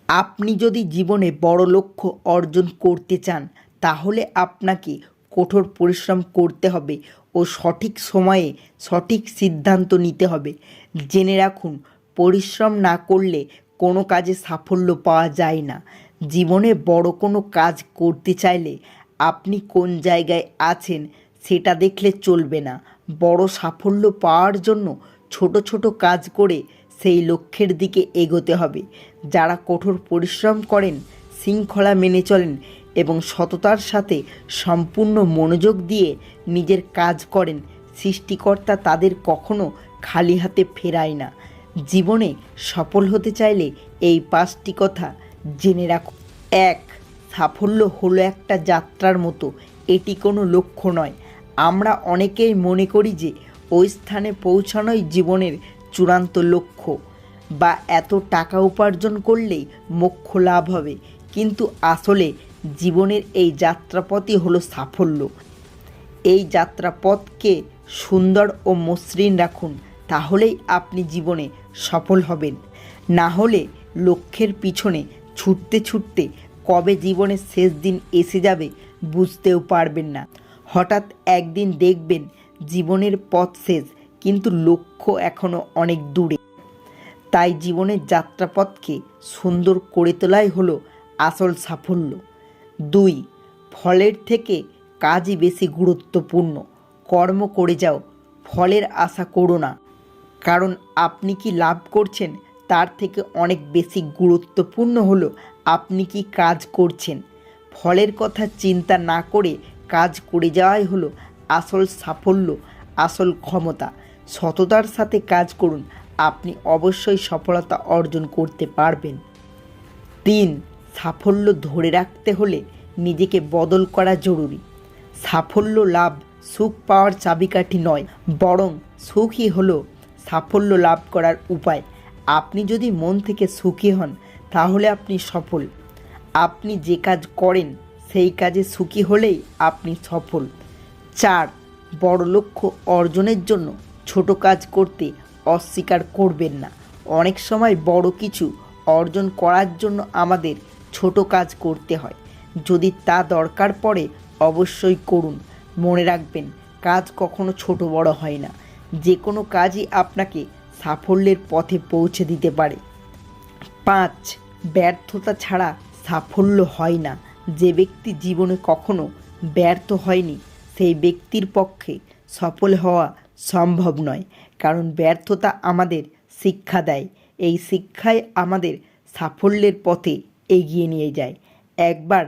আপনি যদি জীবনে বড় লক্ষ্য অর্জন করতে চান তাহলে আপনাকে কঠোর পরিশ্রম করতে হবে ও সঠিক সময়ে সঠিক সিদ্ধান্ত নিতে হবে। জেনে রাখুন, পরিশ্রম না করলে কোনো কাজে সাফল্য পাওয়া যায় না। জীবনে বড় কোনো কাজ করতে চাইলে আপনি কোন জায়গায় আছেন সেটা দেখলে চলবে না। বড় সাফল্য পাওয়ার জন্য ছোট ছোট কাজ করে সেই লক্ষ্যের দিকে এগোতে হবে। যারা কঠোর পরিশ্রম করেন, শৃঙ্খলা মেনে চলেন এবং সততার সাথে সম্পূর্ণ মনোযোগ দিয়ে নিজের কাজ করেন, সৃষ্টিকর্তা তাদের কখনো খালি হাতে ফেরায় না। জীবনে সফল হতে চাইলে এই 5টি কথা জেনে রাখুন। 1. সাফল্য হলো একটা যাত্রার মতো, এটি কোনো লক্ষ্য নয়। আমরা অনেকেই মনে করি যে ওই স্থানে পৌঁছানোই জীবনের চূড়ান্ত লক্ষ্য, বা এত টাকা উপার্জন করলেই মোক্ষ লাভ হবে। কিন্তু আসলে জীবনের এই যাত্রাপথই হলো সাফল্য। এই যাত্রাপথকে সুন্দর ও মসৃণ রাখুন, তাহলেই আপনি জীবনে সফল হবেন। না হলে লক্ষ্যের পিছনে ছুটতে ছুটতে কবে জীবনের শেষ দিন এসে যাবে বুঝতেও পারবেন না। হঠাৎ একদিন দেখবেন জীবনের পথ শেষ, কিন্তু লক্ষ্য এখনও অনেক দূরে। তাই জীবনের যাত্রাপথকে সুন্দর করে তোলাই হলো আসল সাফল্য। 2. ফলের থেকে কাজই বেশি গুরুত্বপূর্ণ। কর্ম করে যাও, ফলের আশা করো না। কারণ আপনি কি লাভ করছেন তার থেকে অনেক বেশি গুরুত্বপূর্ণ হলো আপনি কি কাজ করছেন। ফলের কথা চিন্তা না করে কাজ করে যাওয়াই হলো আসল সাফল্য, আসল ক্ষমতা। সততার সাথে কাজ করুন, আপনি অবশ্যই সফলতা অর্জন করতে পারবেন। 3. সাফল্য ধরে রাখতে হলে নিজেকে বদল করা জরুরি। সাফল্য লাভ সুখ পাওয়ার চাবিকাঠি নয়, বরং সুখই হলো সাফল্য লাভ করার উপায়। আপনি যদি মন থেকে সুখী হন তাহলে আপনি সফল। আপনি যে কাজ করেন সেই কাজে সুখী হলেই আপনি সফল। 4. বড় লক্ষ্য অর্জনের জন্য ছোট কাজ করতে অস্বীকার করবেন না। অনেক সময় বড় কিছু অর্জন করার জন্য আমাদের ছোট কাজ করতে হয়। যদি তা দরকার পড়ে অবশ্যই করুন। মনে রাখবেন, কাজ কখনো ছোট বড় হয় না। যে কোনো কাজই আপনাকে সাফল্যের পথে পৌঁছে দিতে পারে। 5. ব্যর্থতা ছাড়া সাফল্য হয় না। যে ব্যক্তি জীবনে কখনো ব্যর্থ হয়নি সেই ব্যক্তির পক্ষে সফল হওয়া সম্ভব নয়। কারণ ব্যর্থতা আমাদের শিক্ষা দেয়, এই শিক্ষাই আমাদের সাফল্যের পথে এগিয়ে নিয়ে যায়। একবার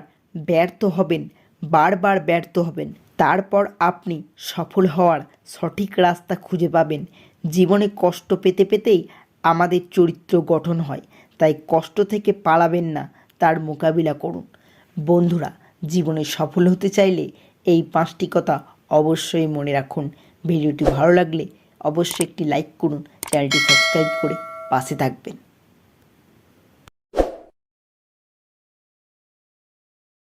ব্যর্থ হবেন, বারবার ব্যর্থ হবেন, তারপর আপনি সফল হওয়ার সঠিক রাস্তা খুঁজে পাবেন। জীবনে কষ্ট পেতে পেতেই আমাদের চরিত্র গঠন হয়, তাই কষ্ট থেকে পালাবেন না, তার মোকাবিলা করুন। বন্ধুরা, জীবনে সফল হতে চাইলে এই 5টি কথা অবশ্যই মনে রাখুন। ভিডিওটি ভালো লাগলে অবশ্যই একটি লাইক করুন, চ্যানেলটি সাবস্ক্রাইব করে পাশে থাকবেন।